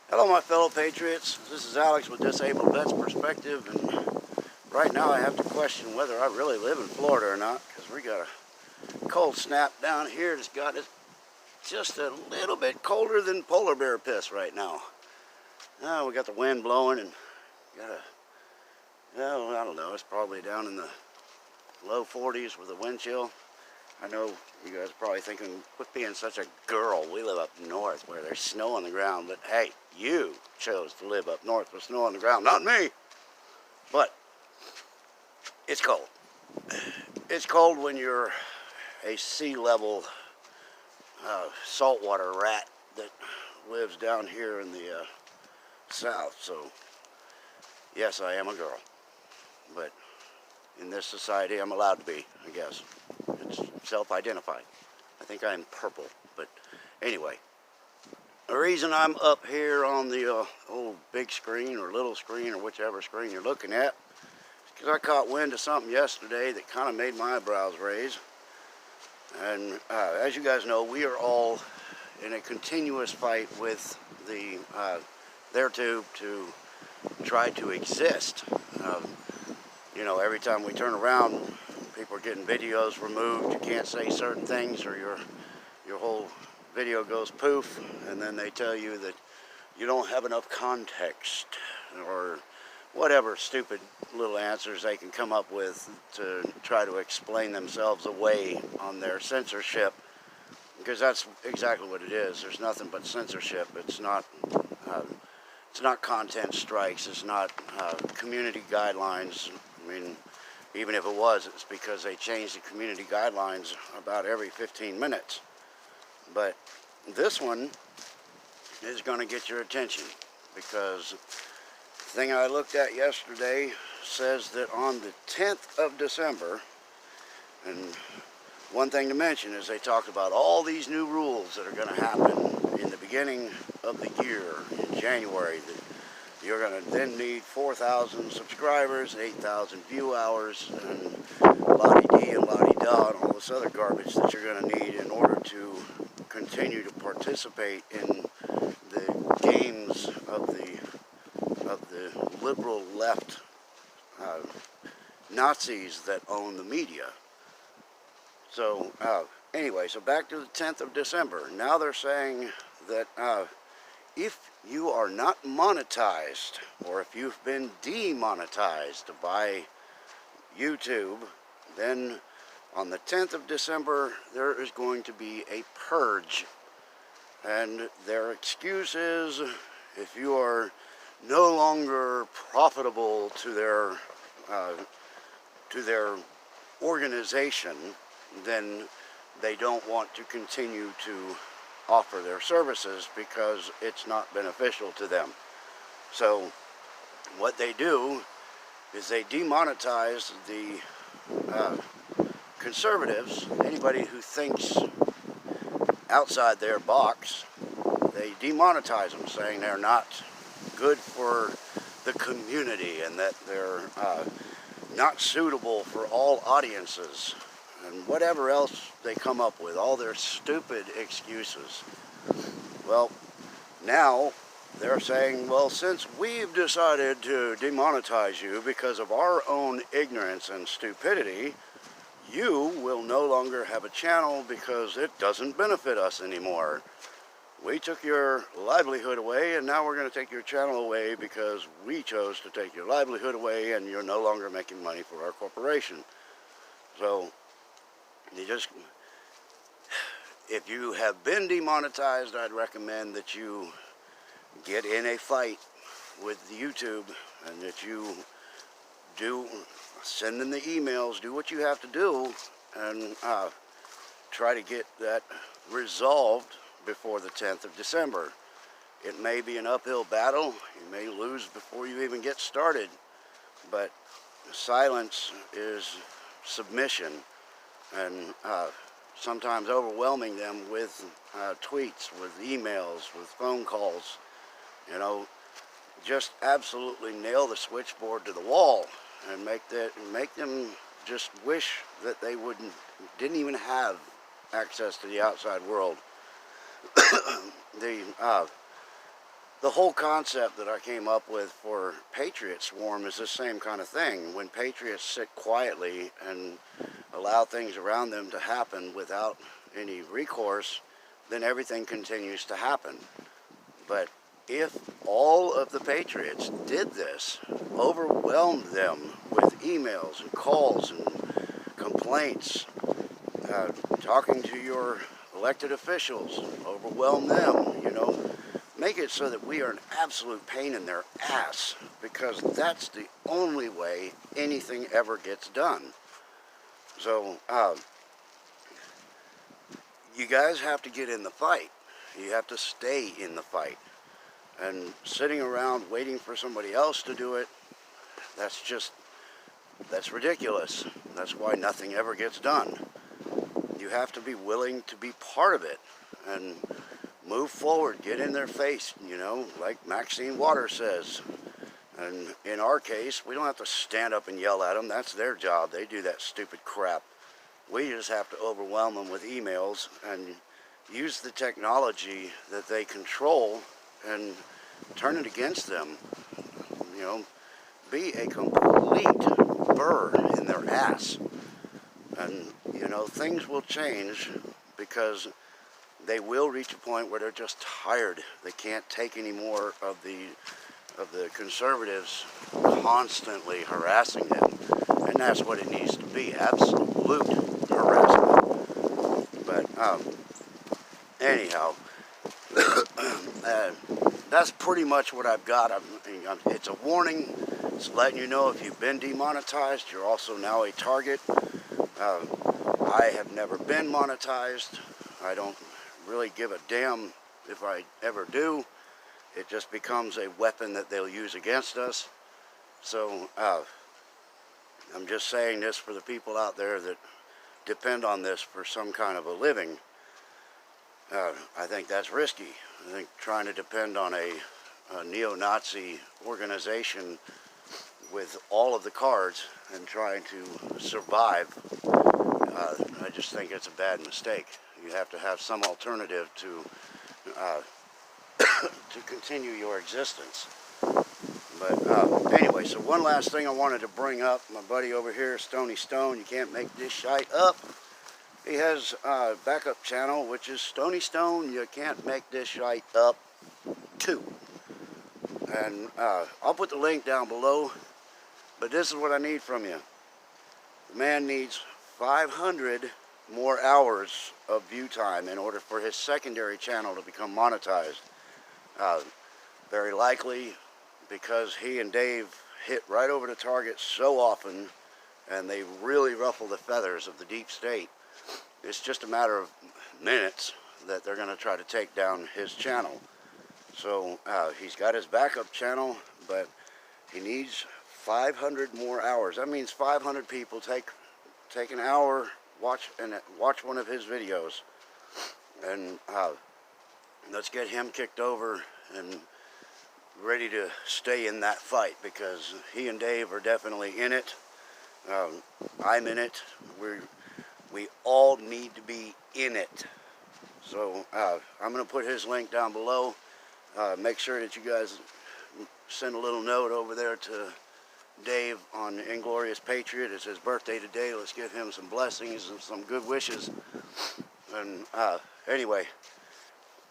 Hello my fellow Patriots, this is Alex with Disabled Vets Perspective, and right now I have to question whether I really live in Florida or not, because we got a cold snap down here that's got it just a little bit colder than polar bear piss right now. Now we got the wind blowing and got a, well, I don't know, it's probably down in the low 40s with a wind chill. I know you guys are probably thinking, quit being such a girl. We live up north where there's snow on the ground. But hey, you chose to live up north with snow on the ground, not me. But it's cold. It's cold when you're a sea level saltwater rat that lives down here in the south. So yes, I am a girl. But in this society, I'm allowed to be, I guess. It's self-identified. I think I'm purple, but anyway. The reason I'm up here on the old big screen or little screen or whichever screen you're looking at is because I caught wind of something yesterday that kind of made my eyebrows raise. And as you guys know, we are all in a continuous fight with the their tube to try to exist. You know, every time we turn around, people are getting videos removed. You can't say certain things or your whole video goes poof, and then they tell you that you don't have enough context or whatever stupid little answers they can come up with to try to explain themselves away on their censorship, because that's exactly what it is. There's nothing but censorship. It's not content strikes. It's not community guidelines. I mean, even if it was, it's because they change the community guidelines about every 15 minutes. But this one is going to get your attention, because the thing I looked at yesterday says that on the 10th of December, and one thing to mention is they talked about all these new rules that are going to happen in the beginning of the year, in January, that you're going to then need 4,000 subscribers, 8,000 view hours, and la-di-dee and la-di-da, and all this other garbage that you're going to need in order to continue to participate in the games of the liberal left Nazis that own the media. So anyway, so back to the 10th of December. Now they're saying that if you are not monetized, or if you've been demonetized by YouTube, then on the 10th of December, there is going to be a purge. And their excuse is, if you are no longer profitable to their organization, then they don't want to continue to offer their services because it's not beneficial to them. So what they do is they demonetize the conservatives, anybody who thinks outside their box. They demonetize them, saying they're not good for the community and that they're not suitable for all audiences, and whatever else they come up with, all their stupid excuses. Well, now they're saying, well, since we've decided to demonetize you because of our own ignorance and stupidity, you will no longer have a channel because it doesn't benefit us anymore. We took your livelihood away, and now we're going to take your channel away because we chose to take your livelihood away, and you're no longer making money for our corporation. So if you have been demonetized, I'd recommend that you get in a fight with YouTube, and that you send them the emails, do what you have to do, and try to get that resolved before the 10th of December. It may be an uphill battle. You may lose before you even get started, but silence is submission, and sometimes overwhelming them with tweets, with emails, with phone calls. You know, just absolutely nail the switchboard to the wall and make them just wish that they didn't even have access to the outside world. the whole concept that I came up with for Patriot Swarm is the same kind of thing. When patriots sit quietly and allow things around them to happen without any recourse, then everything continues to happen. But if all of the patriots did this, overwhelmed them with emails and calls and complaints, talking to your elected officials, overwhelm them, you know, make it so that we are an absolute pain in their ass, because that's the only way anything ever gets done. So, you guys have to get in the fight. You have to stay in the fight. And sitting around waiting for somebody else to do it, that's ridiculous. That's why nothing ever gets done. You have to be willing to be part of it and move forward, get in their face, you know, like Maxine Waters says. And in our case, we don't have to stand up and yell at them. That's their job. They do that stupid crap. We just have to overwhelm them with emails and use the technology that they control and turn it against them. You know, be a complete burr in their ass. And, you know, things will change, because they will reach a point where they're just tired. They can't take any more of the conservatives constantly harassing them. And that's what it needs to be, absolute harassment. But anyhow, that's pretty much what I've got. It's a warning. It's letting you know if you've been demonetized, you're also now a target. I have never been monetized. I don't really give a damn if I ever do. It just becomes a weapon that they'll use against us. So I'm just saying this for the people out there that depend on this for some kind of a living. I think that's risky. I think trying to depend on a neo-Nazi organization with all of the cards and trying to survive, I just think it's a bad mistake. You have to have some alternative to to continue your existence. But anyway, so one last thing I wanted to bring up. My buddy over here, Stoney Stone, you can't make this shite up. He has a backup channel, which is Stoney Stone, you can't make this shite up 2. And I'll put the link down below. But this is what I need from you. The man needs 500 more hours of view time in order for his secondary channel to become monetized. Very likely because he and Dave hit right over the target so often, and they really ruffle the feathers of the deep state. It's just a matter of minutes that they're going to try to take down his channel. So he's got his backup channel, but he needs 500 more hours. That means 500 people take an hour, watch one of his videos, and let's get him kicked over and ready to stay in that fight, because he and Dave are definitely in it. I'm in it. We all need to be in it. So I'm going to put his link down below. Make sure that you guys send a little note over there to Dave on Inglorious Patriot. It's his birthday today. Let's give him some blessings and some good wishes. And anyway,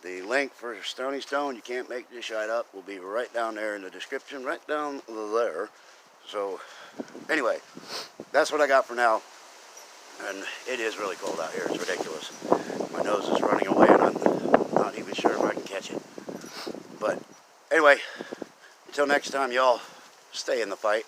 the link for Stoney Stone, you can't make this shite up, will be right down there in the description, right down there. So anyway, that's what I got for now. And it is really cold out here. It's ridiculous. My nose is running away and I'm not even sure if I can catch it. But anyway, until next time, y'all, stay in the fight.